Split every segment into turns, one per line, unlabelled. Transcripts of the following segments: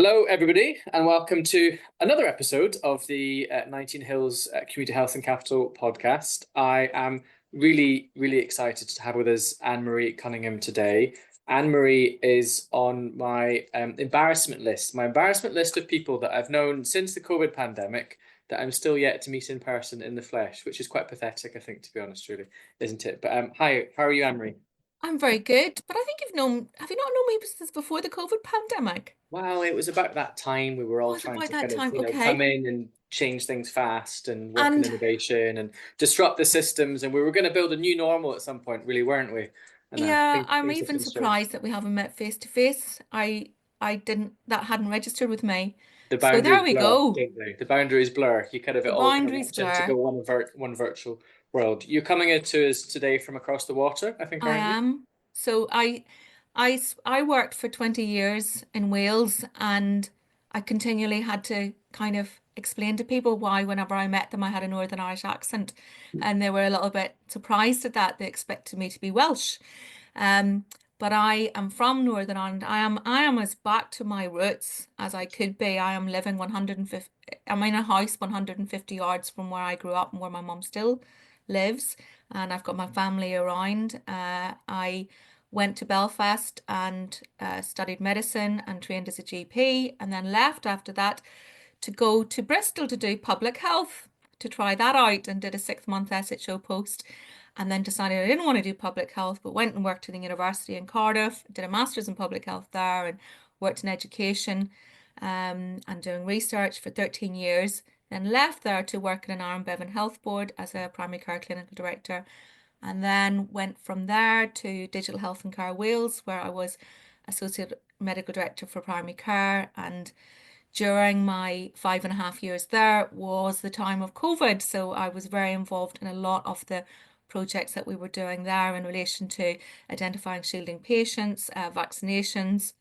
Hello, everybody, and welcome to another episode of the 19 Hills Community Health and Capital podcast. I am really, really excited to have with us Anne Marie Cunningham today. Anne Marie is on my embarrassment list of people that I've known since the COVID pandemic that I'm still yet to meet in person in the flesh, which is quite pathetic, I think, to be honest, really, isn't it? But hi, how are you, Anne Marie?
I'm very good, but I think have you not known me since before the COVID pandemic?
Well, it was about that time we were all
Was it
trying
by
to
that
kind of,
time?
come
Okay.
in and change things fast and work in
And
innovation and disrupt the systems. And we were going to build a new normal at some point, really, weren't we? And
yeah,
things,
I'm
things have
even
been strange.
surprised that we haven't met face to face. I didn't that hadn't registered with me.
The
So there
boundaries
we
blur,
go.
don't they? The boundaries blur. You kind of
The
it all kind of
boundaries
wraps into the
blur.
one virtual world. You're coming into us today from across the water, I think,
I
aren't you?
am. So I worked for 20 years in Wales, and I continually had to kind of explain to people why whenever I met them I had a Northern Irish accent, and they were a little bit surprised at that. They expected me to be Welsh. Um, but I am from Northern Ireland. I am as back to my roots as I could be. I am living 150, I'm in a house 150 yards from where I grew up and where my mum still lives, and I've got my family around. I went to Belfast and studied medicine and trained as a GP, and then left after that to go to Bristol to do public health, to try that out, and did a 6 month SHO post. And then decided I didn't want to do public health, but went and worked in the university in Cardiff, did a master's in public health there, and worked in education and doing research for 13 years. Then left there to work in an Iron Bevan Health Board as a primary care clinical director, and then went from there to Digital Health and Care Wales, where I was Associate Medical Director for Primary Care. And during my 5.5 years there was the time of COVID. So I was very involved in a lot of the projects that we were doing there in relation to identifying shielding patients, vaccinations,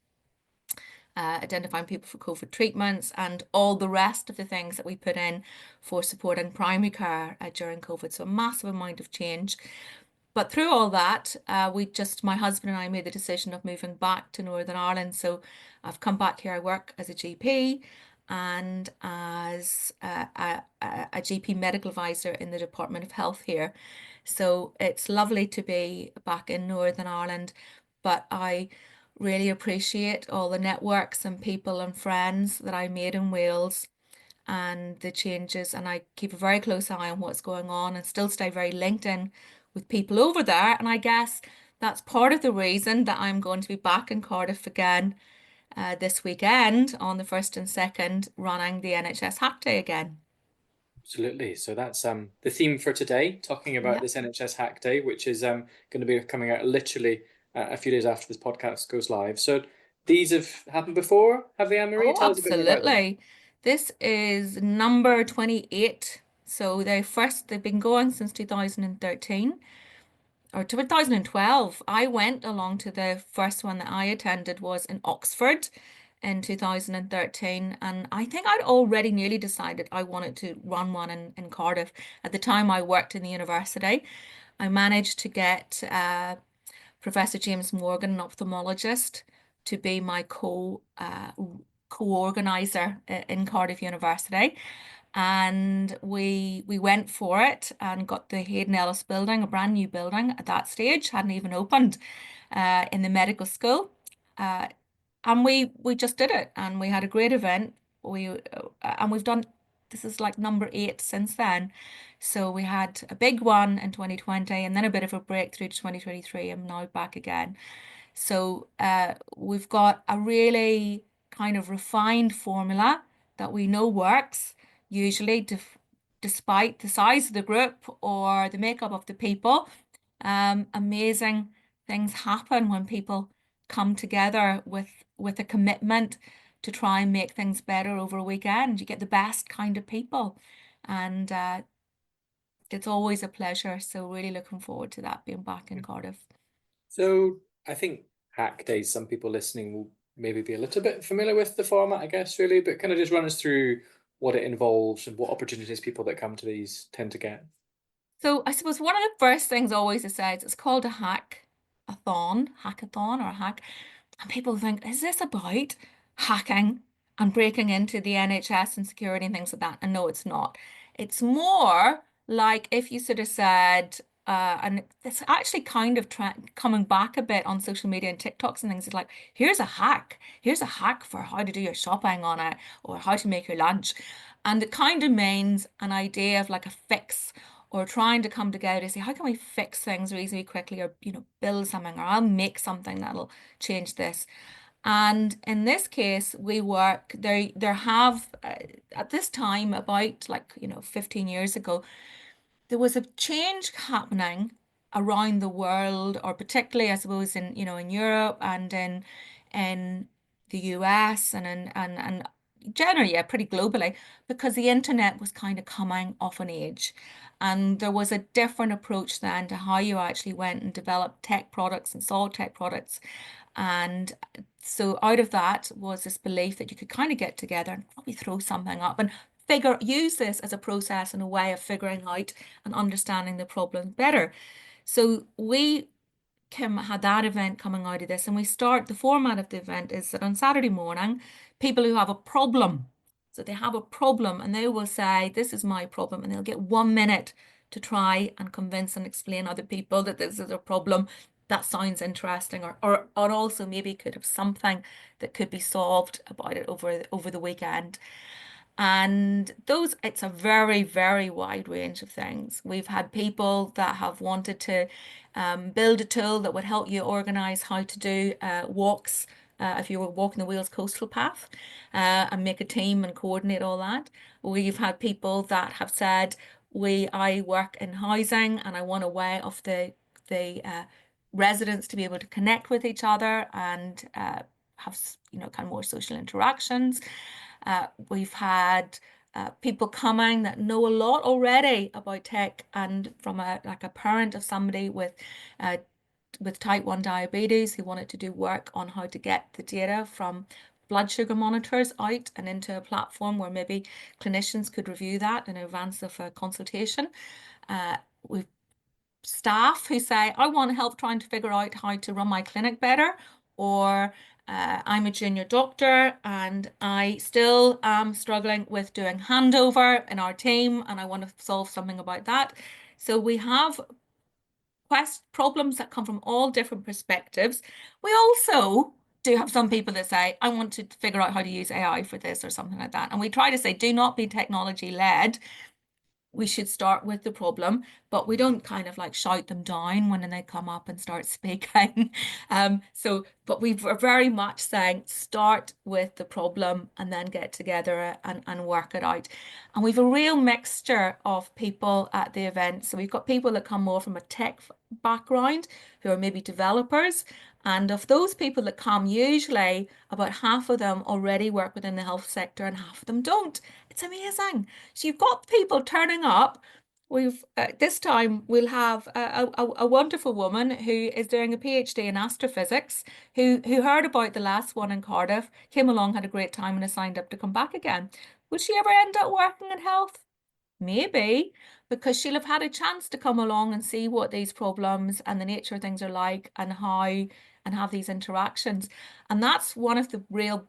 identifying people for COVID treatments, and all the rest of the things that we put in for supporting primary care during COVID. So a massive amount of change. But through all that, my husband and I made the decision of moving back to Northern Ireland. So I've come back here. I work as a GP and as a GP medical advisor in the Department of Health here. So it's lovely to be back in Northern Ireland, but I really appreciate all the networks and people and friends that I made in Wales and the changes. And I keep a very close eye on what's going on and still stay very linked in with people over there. And I guess that's part of the reason that I'm going to be back in Cardiff again this weekend on the 1st and 2nd, running the NHS Hack Day again.
Absolutely. So that's the theme for today, talking about
Yeah.
this NHS Hack Day, which is going to be coming out literally a few days after this podcast goes live. So these have happened before, have they, Anne Marie?
Oh,
Tell us a bit more about them.
absolutely. This is number 28. So they've been going since 2013 or 2012. I went along to the first one that I attended was in Oxford in 2013, and I think I'd already nearly decided I wanted to run one in Cardiff. At the time I worked in the university. I managed to get Professor James Morgan, an ophthalmologist, to be my co-organizer in Cardiff University. And we went for it and got the Hayden Ellis building, a brand new building at that stage, hadn't even opened in the medical school. Uh, and we just did it, and we had a great event. We've done, this is like number 8 since then. So we had a big one in 2020, and then a bit of a break through to 2023, and now back again. So we've got a really kind of refined formula that we know works, usually despite the size of the group or the makeup of the people. Amazing things happen when people come together with a commitment to try and make things better over a weekend. You get the best kind of people, and it's always a pleasure. So really looking forward to that being back in Cardiff.
So I think Hack Days, some people listening will maybe be a little bit familiar with the format, I guess, really, but kind of just run us through what it involves and what opportunities people that come to these tend to get.
So I suppose one of the first things always is said it's called a hackathon or a hack, and people think, is this about hacking and breaking into the NHS and security and things like that. And no, it's not. It's more like if you sort of said, and it's actually kind of coming back a bit on social media and TikToks and things. It's like, here's a hack. Here's a hack for how to do your shopping on it or how to make your lunch. And it kind of means an idea of like a fix or trying to come together to say, how can we fix things reasonably quickly or, build something or I'll make something that'll change this. And in this case, we work there have at this time about like 15 years ago, there was a change happening around the world, or particularly, I suppose, in Europe and in the US and generally, yeah, pretty globally, because the internet was kind of coming off an age. And there was a different approach then to how you actually went and developed tech products and sold tech products. And so out of that was this belief that you could kind of get together and probably throw something up and use this as a process and a way of figuring out and understanding the problem better. So we Kim had that event coming out of this, and the format of the event is that on Saturday morning, people who have a problem, so they have a problem and they will say, this is my problem, and they'll get 1 minute to try and convince and explain other people that this is a problem that sounds interesting, or also maybe could have something that could be solved about it over the weekend. And it's a very, very wide range of things. We've had people that have wanted to build a tool that would help you organize how to do walks if you were walking the Wales Coastal Path and make a team and coordinate all that. We've had people that have said, I work in housing and I want a way of the residents to be able to connect with each other and have kind of more social interactions. We've had people coming that know a lot already about tech, and from a parent of somebody with type 1 diabetes who wanted to do work on how to get the data from blood sugar monitors out and into a platform where maybe clinicians could review that in advance of a consultation. We've staff who say, I want help trying to figure out how to run my clinic better, or I'm a junior doctor and I still am struggling with doing handover in our team and I want to solve something about that. So we have problems that come from all different perspectives. We also do have some people that say, I want to figure out how to use AI for this or something like that. And we try to say, do not be technology led. We should start with the problem, but we don't kind of like shout them down when they come up and start speaking. But we are very much saying start with the problem and then get together and work it out. And we've a real mixture of people at the event. So we've got people that come more from a tech background who are maybe developers. And of those people that come, usually about half of them already work within the health sector and half of them don't. It's amazing. So you've got people turning up. We've this time we'll have a wonderful woman who is doing a PhD in astrophysics, who heard about the last one in Cardiff, came along, had a great time, and has signed up to come back again. Would she ever end up working in health? Maybe, because she'll have had a chance to come along and see what these problems and the nature of things are like and how and have these interactions. And that's one of the real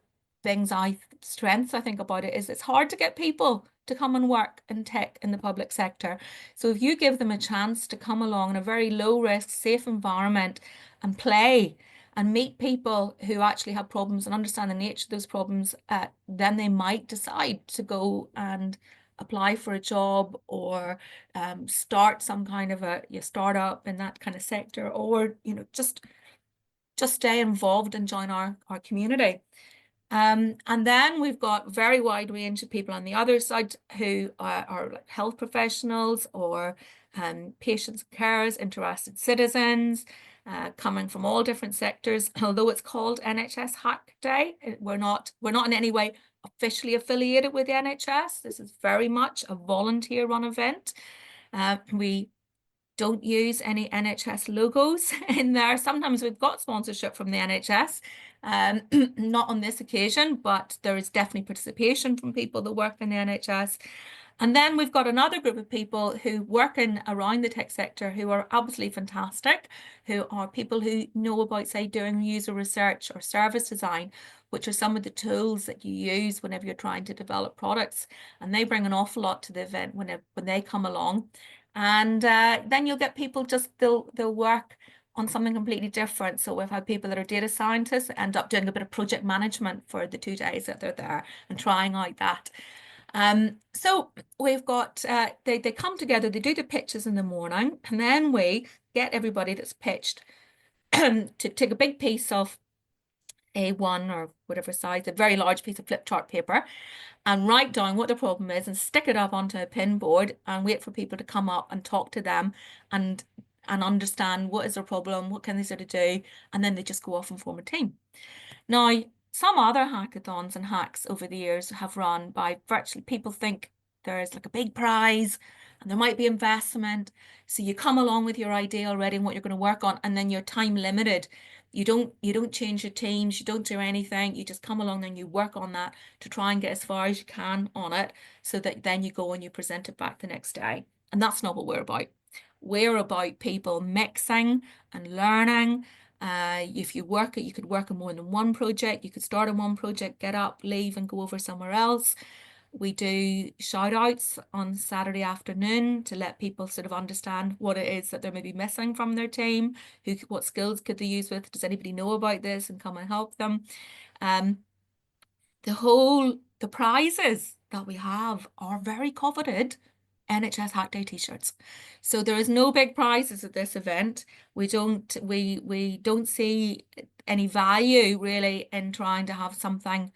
strengths I think about it is it's hard to get people to come and work in tech in the public sector. So if you give them a chance to come along in a very low risk, safe environment and play and meet people who actually have problems and understand the nature of those problems, then they might decide to go and apply for a job or start some kind of a startup in that kind of sector, or just stay involved and join our community. And then we've got a very wide range of people on the other side who are like health professionals or patients and carers, interested citizens, coming from all different sectors. Although it's called NHS Hack Day, we're not in any way officially affiliated with the NHS. This is very much a volunteer run event. We don't use any NHS logos in there. Sometimes we've got sponsorship from the NHS, not on this occasion, but there is definitely participation from people that work in the NHS. And then we've got another group of people who work in around the tech sector who are absolutely fantastic, who are people who know about, say, doing user research or service design. which are some of the tools that you use whenever you're trying to develop products. And they bring an awful lot to the event when they come along. And then you'll get people they'll work on something completely different. So we've had people that are data scientists end up doing a bit of project management for the 2 days that they're there and trying out that. So we've got, they come together, they do the pitches in the morning, and then we get everybody that's pitched to take a big piece of A1 or whatever size, a very large piece of flip chart paper, and write down what the problem is and stick it up onto a pin board and wait for people to come up and talk to them and understand what is their problem, what can they sort of do, and then they just go off and form a team. Now, some other hackathons and hacks over the years have run by virtually people think there's like a big prize and there might be investment. So you come along with your idea already and what you're going to work on, and then you're time limited. You don't change your teams, you don't do anything. You just come along and you work on that to try and get as far as you can on it so that then you go and you present it back the next day. And that's not what we're about. We're about people mixing and learning. If you work it, you could work on more than one project. You could start on one project, get up, leave, and go over somewhere else. We do shout outs on Saturday afternoon to let people sort of understand what it is that they're maybe missing from their team, what skills could they use with, does anybody know about this, and come and help them. Um, the prizes that we have are very coveted NHS Hack Day t-shirts. So there is no big prizes at this event. We don't see any value really in trying to have something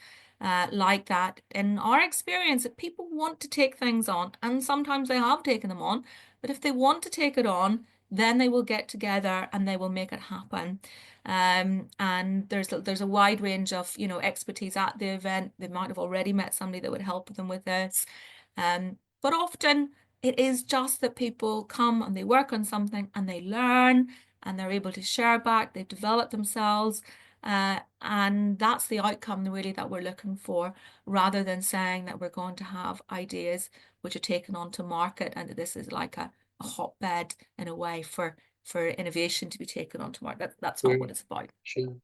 like that. In our experience, that people want to take things on, and sometimes they have taken them on, but if they want to take it on, then they will get together and they will make it happen. And there's a wide range of, expertise at the event. They might have already met somebody that would help them with this. But often it is just that people come and they work on something and they learn and they're able to share back, they've developed themselves. And that's the outcome really that we're looking for, rather than saying that we're going to have ideas which are taken onto market and that this is like a hotbed in a way for innovation to be taken onto market. That's not
Sure,
what it's about.
sure.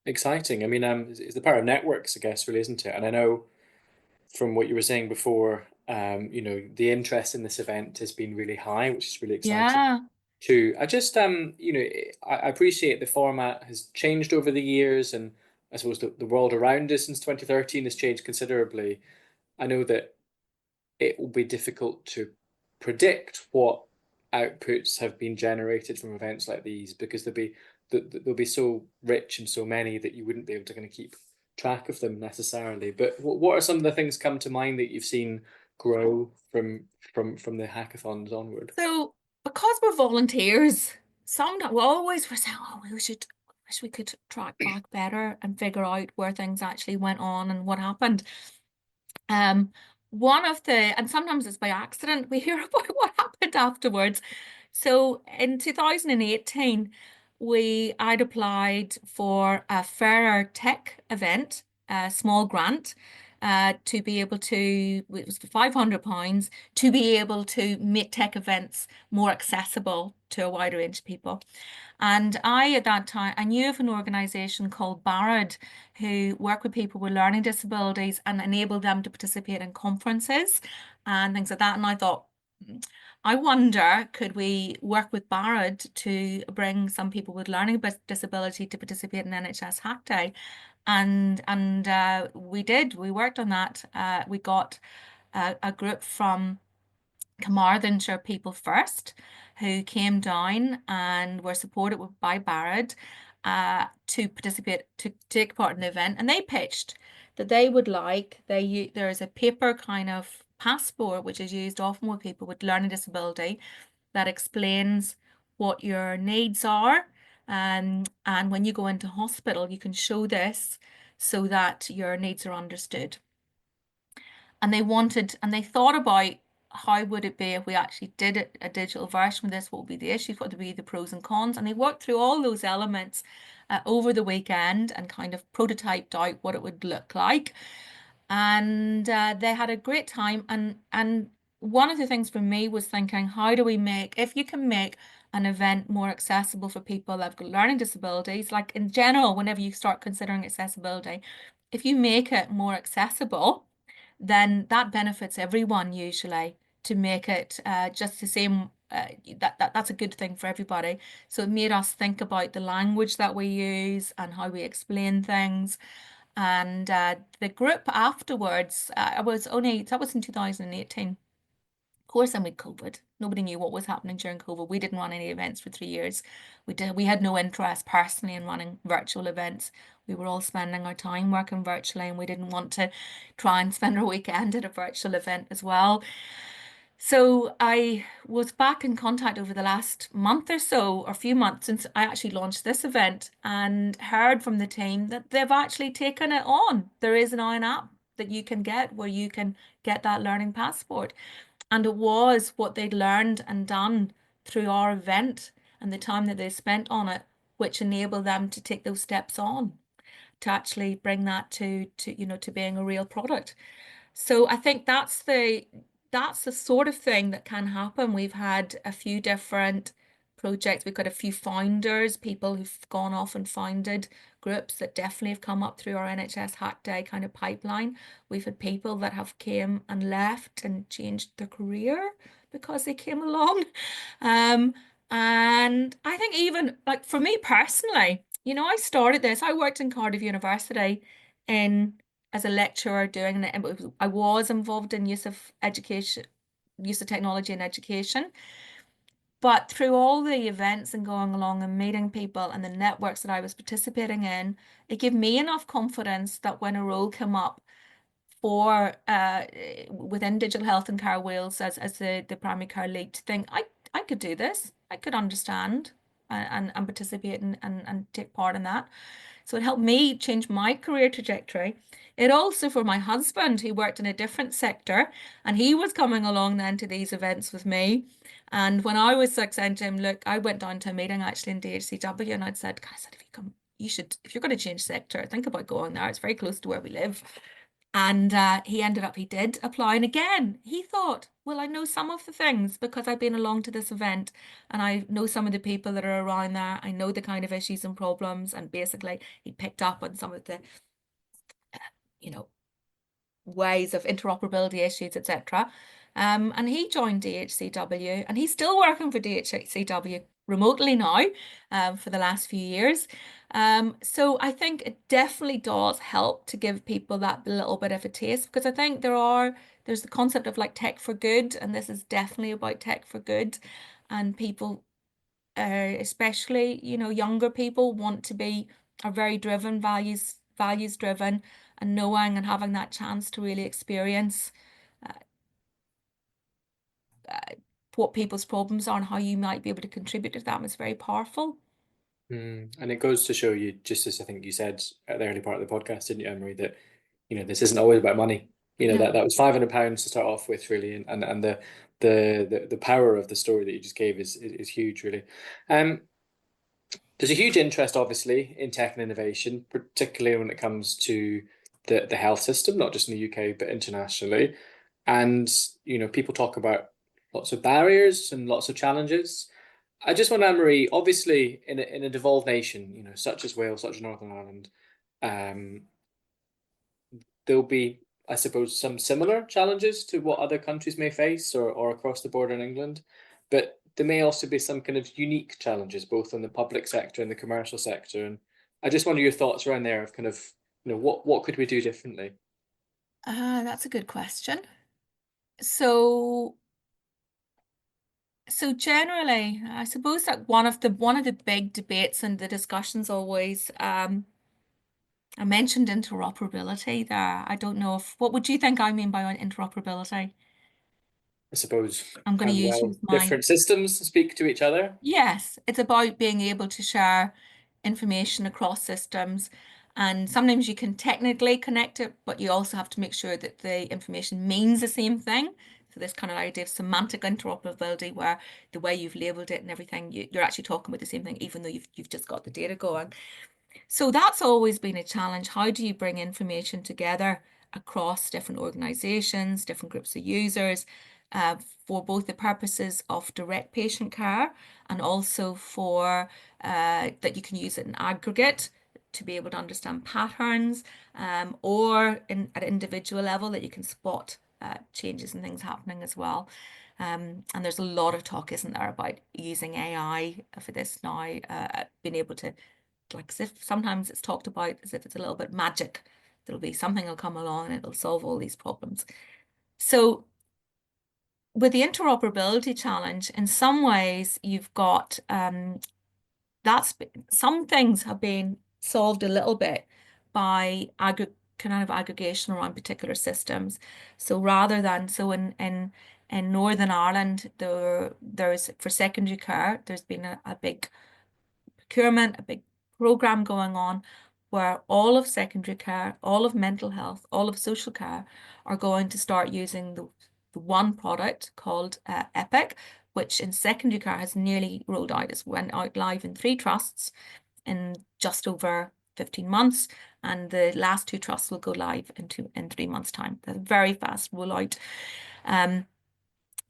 Exciting. I mean, it's the power of networks, I guess, really, isn't it? And I know from what you were saying before, the interest in this event has been really high, which is really exciting
Yeah.
too. I just, I appreciate the format has changed over the years, and I suppose the world around us since 2013 has changed considerably. I know that it will be difficult to predict what outputs have been generated from events like these, because they'll be so rich and so many that you wouldn't be able to kind of keep track of them necessarily. But what are some of the things come to mind that you've seen grow from the hackathons onward?
So because we're volunteers, sometimes we're saying, oh, we should wish we could track back better and figure out where things actually went on and what happened. Um, and sometimes it's by accident, we hear about what happened afterwards. So in 2018, I'd applied for a Fairer Tech event, a small grant, to be able to, it was for £500, to be able to make tech events more accessible to a wider range of people. And at that time, I knew of an organisation called Barrett who work with people with learning disabilities and enable them to participate in conferences and things like that. And I thought, I wonder, could we work with Barrett to bring some people with learning disability to participate in NHS Hack Day? And we did. We worked on that. We got a group from Carmarthenshire People First, who came down and were supported by Barrett to participate, to take part in the event. And they pitched that they would like, there is a paper kind of passport, which is used often with people with learning disability, that explains what your needs are. And when you go into hospital, you can show this so that your needs are understood. And they thought about how would it be if we actually did a digital version of this, what would be the issues, what would be the pros and cons, and they worked through all those elements over the weekend and kind of prototyped out what it would look like. And they had a great time. And one of the things for me was thinking, how do we if you can make an event more accessible for people that have got learning disabilities, like in general, whenever you start considering accessibility, if you make it more accessible, then that benefits everyone usually to make it just the same. That's a good thing for everybody. So it made us think about the language that we use and how we explain things. And the group afterwards, that was in 2018. Of course, then with COVID, nobody knew what was happening during COVID. We didn't run any events for 3 years. We had no interest personally in running virtual events. We were all spending our time working virtually, and we didn't want to try and spend our weekend at a virtual event as well. So I was back in contact over the last month or so, or few months since I actually launched this event, and heard from the team that they've actually taken it on. There is now an app that you can get where you can get that learning passport. And it was what they'd learned and done through our event and the time that they spent on it, which enabled them to take those steps on to actually bring that to being a real product. So I think that's the sort of thing that can happen. We've had a few different projects. We've got a few founders, people who've gone off and founded groups that definitely have come up through our NHS Hack Day kind of pipeline. We've had people that have came and left and changed their career because they came along. Um, and I think even like for me personally, I started this. I worked in Cardiff University in as a lecturer doing it. I was involved in use of technology in education. But through all the events and going along and meeting people and the networks that I was participating in, it gave me enough confidence that when a role came up for within Digital Health and Care Wales as the primary care lead, to think I could do this, I could understand and participate and take part in that. So it helped me change my career trajectory. It also for my husband, who worked in a different sector, and he was coming along then to these events with me. And when I was like saying to him, look, I went down to a meeting actually in DHCW, and I said, if you come, you should, if you're going to change sector, think about going there. It's very close to where we live. And he did apply. And again, he thought, well, I know some of the things because I've been along to this event and I know some of the people that are around there. I know the kind of issues and problems. And basically, he picked up on some of the, you know, ways of interoperability issues, etc. And he joined DHCW and he's still working for DHCW remotely now for the last few years. So I think it definitely does help to give people that little bit of a taste because I think there's the concept of like tech for good, and this is definitely about tech for good. And people, especially, younger people are very driven, values driven, and knowing and having that chance to really experience uh, uh, what people's problems are and how you might be able to contribute to them is very powerful.
And it goes to show you, just as I think you said at the early part of the podcast, didn't you, Emery, that this isn't always about money.
No.
That was £500 to start off with, really, and the power of the story that you just gave is huge, really. Um, there's a huge interest, obviously, in tech and innovation, particularly when it comes to the health system, not just in the UK but internationally. And people talk about lots of barriers and lots of challenges. I just want Anne-Marie, obviously, in a devolved nation, such as Wales, such as Northern Ireland, um, there'll be, I suppose, some similar challenges to what other countries may face or across the border in England. But there may also be some kind of unique challenges, both in the public sector and the commercial sector. And I just wonder your thoughts around there of kind of, what could we do differently?
That's a good question. So, so generally, I suppose that one of the big debates and the discussions always, I mentioned interoperability there. I don't know what would you think I mean by interoperability?
I suppose
I'm going to
how
use
well
you as my
different systems speak to each other.
Yes, it's about being able to share information across systems. And sometimes you can technically connect it, but you also have to make sure that the information means the same thing. So this kind of idea of semantic interoperability, where the way you've labeled it and everything, you're actually talking about the same thing, even though you've just got the data going. So that's always been a challenge. How do you bring information together across different organizations, different groups of users, uh, for both the purposes of direct patient care and also for that you can use it in aggregate to be able to understand patterns, or at an individual level that you can spot changes and things happening as well. And there's a lot of talk, isn't there, about using AI for this now, being able to, like, as if sometimes it's talked about as if it's a little bit magic. There'll be something will come along and it'll solve all these problems. So with the interoperability challenge, in some ways, you've got some things have been solved a little bit by kind of aggregation around particular systems. So rather than in Northern Ireland, there's for secondary care, there's been a big procurement, a big program going on where all of secondary care, all of mental health, all of social care are going to start using the one product called Epic, which in secondary care has nearly rolled out. It's went out live in 3 trusts in just over 15 months, and the last 2 trusts will go live in 3 months' time. They're very fast rollout.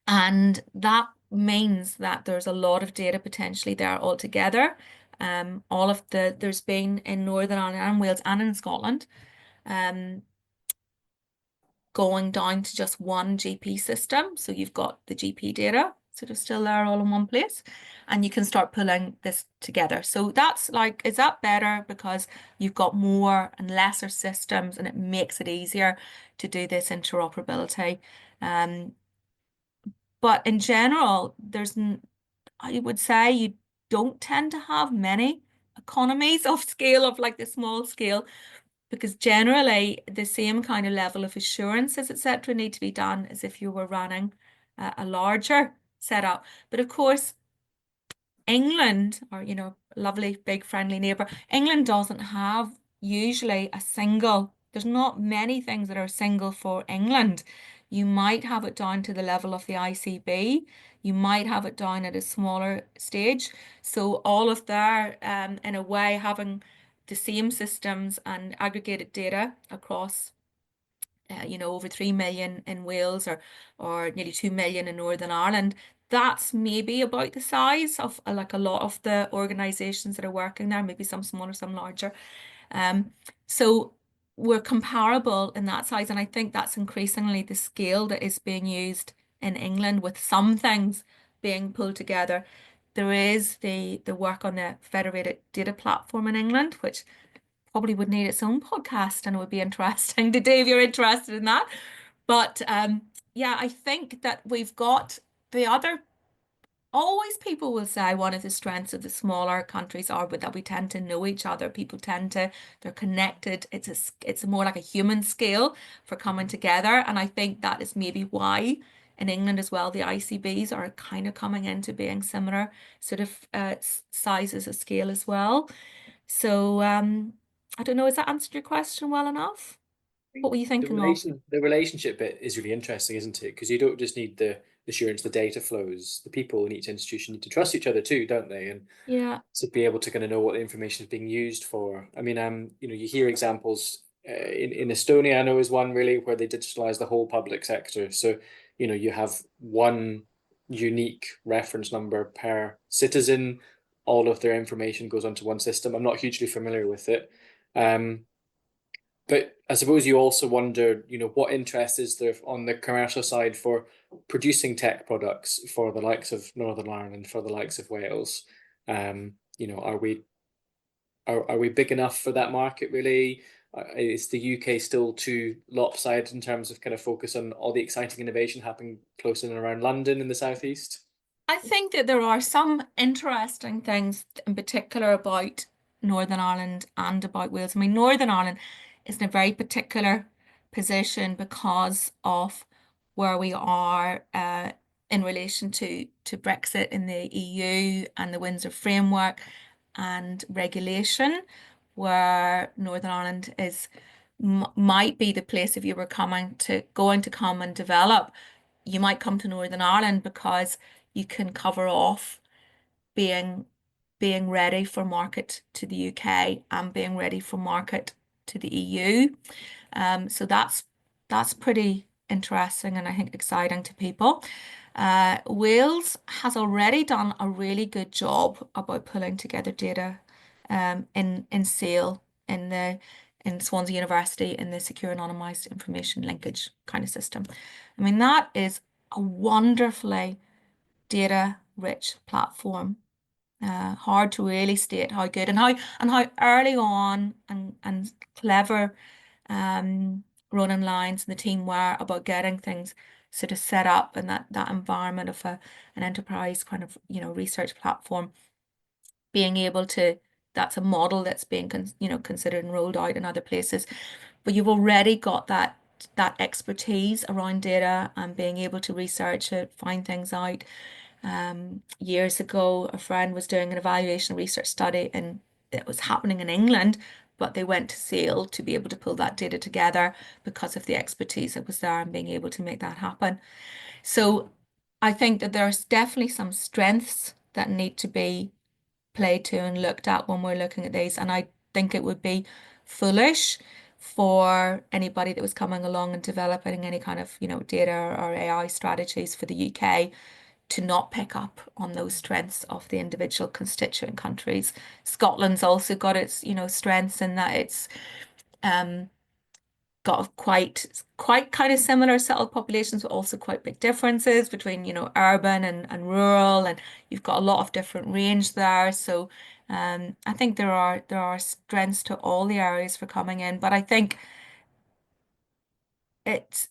And that means that there's a lot of data potentially there altogether. There's been in Northern Ireland and Wales and in Scotland, going down to just one GP system. So you've got the GP data sort of still there all in one place, and you can start pulling this together. So that's like, is that better because you've got more and lesser systems and it makes it easier to do this interoperability? But in general, I would say you don't tend to have many economies of scale of like the small scale, because generally the same kind of level of assurances, etc., need to be done as if you were running a larger setup. But of course, England, or lovely big friendly neighbor, England doesn't have usually there's not many things that are single for England. You might have it down to the level of the ICB. You might have it down at a smaller stage. So all of their, in a way, having the same systems and aggregated data across over 3 million in Wales, or nearly 2 million in Northern Ireland. That's maybe about the size of like a lot of the organizations that are working there, maybe some smaller, some larger. So we're comparable in that size, and I think that's increasingly the scale that is being used in England, with some things being pulled together. There is the work on the federated data platform in England, which probably would need its own podcast, and it would be interesting to do if you're interested in that. But yeah, I think that we've got the other. Always people will say one of the strengths of the smaller countries are that we tend to know each other. They're connected. It's more like a human scale for coming together. And I think that is maybe why in England as well, the ICBs are kind of coming into being similar sort of sizes of scale as well. So I don't know, has that answered your question well enough? What were you thinking of?
The relationship bit is really interesting, isn't it? Because you don't just need the assurance, the data flows. The people in each institution need to trust each other too, don't they? And
Yeah.
to be able to kind of know what the information is being used for. I mean, you hear examples in Estonia, I know is one really where they digitalize the whole public sector. So, you have one unique reference number per citizen. All of their information goes onto one system. I'm not hugely familiar with it. But I suppose you also wonder, what interest is there on the commercial side for producing tech products for the likes of Northern Ireland, for the likes of Wales? Are we big enough for that market really? Is the UK still too lopsided in terms of kind of focus on all the exciting innovation happening close in and around London in the southeast?
I think that there are some interesting things in particular about Northern Ireland and about Wales. I mean, Northern Ireland is in a very particular position because of where we are in relation to Brexit in the EU and the Windsor Framework and regulation, where Northern Ireland might be the place if you were going to come and develop. You might come to Northern Ireland because you can cover off being ready for market to the UK and being ready for market to the EU. So that's pretty interesting and I think exciting to people. Wales has already done a really good job about pulling together data in Sale. in the in Swansea University in the secure anonymized information linkage kind of system. I mean, that is a wonderfully data rich platform. Hard to really state how good and how early on and clever Ronan Lyons and the team were about getting things sort of set up and that environment of an enterprise kind of, research platform being able to, that's a model that's being considered and rolled out in other places. But you've already got that expertise around data and being able to research it, find things out. Years ago, a friend was doing an evaluation research study and it was happening in England, but they went to Sale to be able to pull that data together because of the expertise that was there and being able to make that happen. So I think that there's definitely some strengths that need to be played to and looked at when we're looking at these. And I think it would be foolish for anybody that was coming along and developing any kind of, data or AI strategies for the UK to not pick up on those strengths of the individual constituent countries. Scotland's also got its, strengths in that it's um, got quite kind of similar settled populations, but also quite big differences between, urban and rural, and you've got a lot of different range there. So I think there are strengths to all the areas for coming in, but I think it's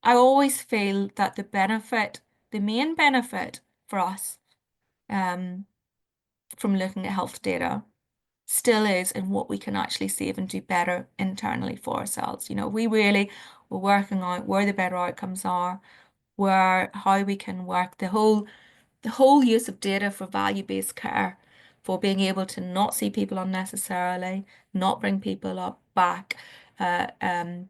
I always feel that the main benefit for us um, from looking at health data still is in what we can actually save and do better internally for ourselves. We're working out where the better outcomes are, where how we can work the whole use of data for value-based care, for being able to not see people unnecessarily, not bring people up back, uh, um,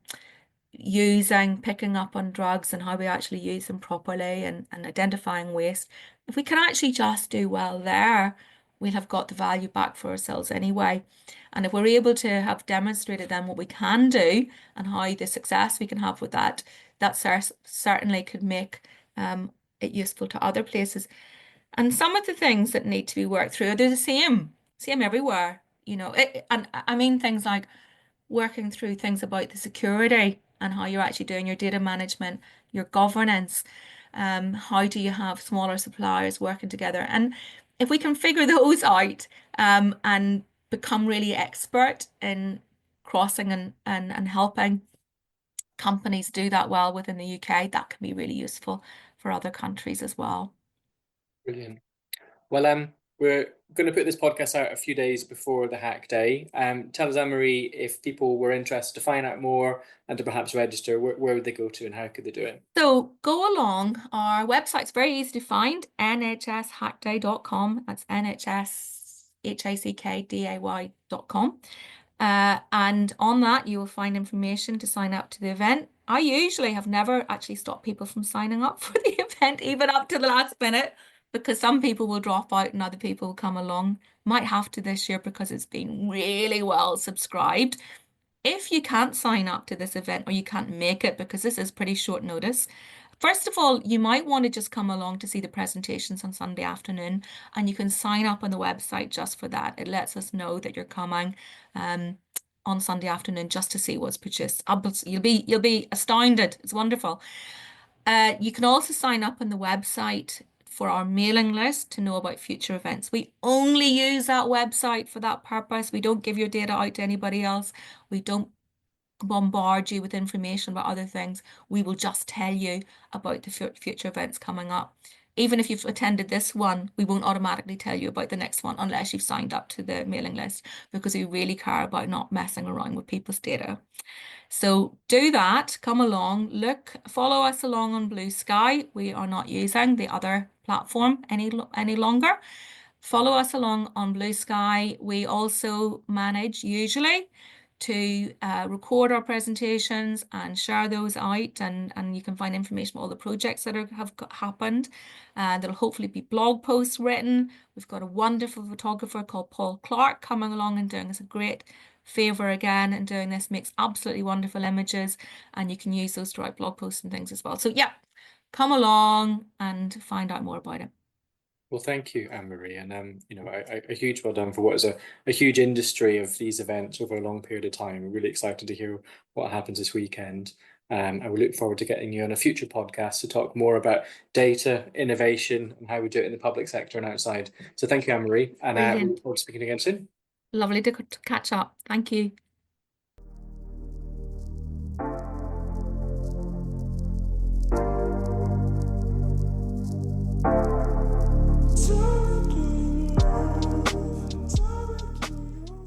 picking up on drugs and how we actually use them properly and identifying waste. If we can actually just do well there, we'll have got the value back for ourselves anyway. And if we're able to have demonstrated then what we can do and how the success we can have with that, that certainly could make it useful to other places. And some of the things that need to be worked through, they're the same everywhere. And I mean things like working through things about the security and how you're actually doing your data management, your governance. How do you have smaller suppliers working together? And if we can figure those out and become really expert in crossing and helping companies do that well within the UK, that can be really useful for other countries as well.
Brilliant. Well, we're going to put this podcast out a few days before the hack day. Tell us, Anne Marie, if people were interested to find out more and to perhaps register, where would they go to and how could they do it?
So go along. Our website's very easy to find, nhshackday.com. That's nhshackday.com. And on that, you will find information to sign up to the event. I usually have never actually stopped people from signing up for the event, even up to the last minute, because some people will drop out and other people will come along. Might have to this year because it's been really well subscribed. If you can't sign up to this event or you can't make it because this is pretty short notice, first of all, you might want to just come along to see the presentations on Sunday afternoon, and you can sign up on the website just for that. It lets us know that you're coming on Sunday afternoon just to see what's produced. You'll be astounded. It's wonderful. You can also sign up on the website for our mailing list to know about future events. We only use that website for that purpose. We don't give your data out to anybody else. We don't bombard you with information about other things. We will just tell you about the future events coming up. Even if you've attended this one, we won't automatically tell you about the next one unless you've signed up to the mailing list because we really care about not messing around with people's data. So do that, come along, follow us along on Blue Sky. We are not using the other platform any longer. Follow us along on Blue Sky. We also manage usually to record our presentations and share those out, and you can find information about all the projects that have happened. There'll hopefully be blog posts written. We've got a wonderful photographer called Paul Clark coming along and doing us a great favor again and doing this, makes absolutely wonderful images, and you can use those to write blog posts and things as well. So yeah, come along and find out more about it.
Well, thank you, Anne Marie, and a huge well done for what is a huge industry of these events over a long period of time. We're really excited to hear what happens this weekend. And we look forward to getting you on a future podcast to talk more about data, innovation, and how we do it in the public sector and outside. So thank you, Anne Marie, and we
Brilliant.
look forward to speaking again soon.
Lovely to catch up. Thank you.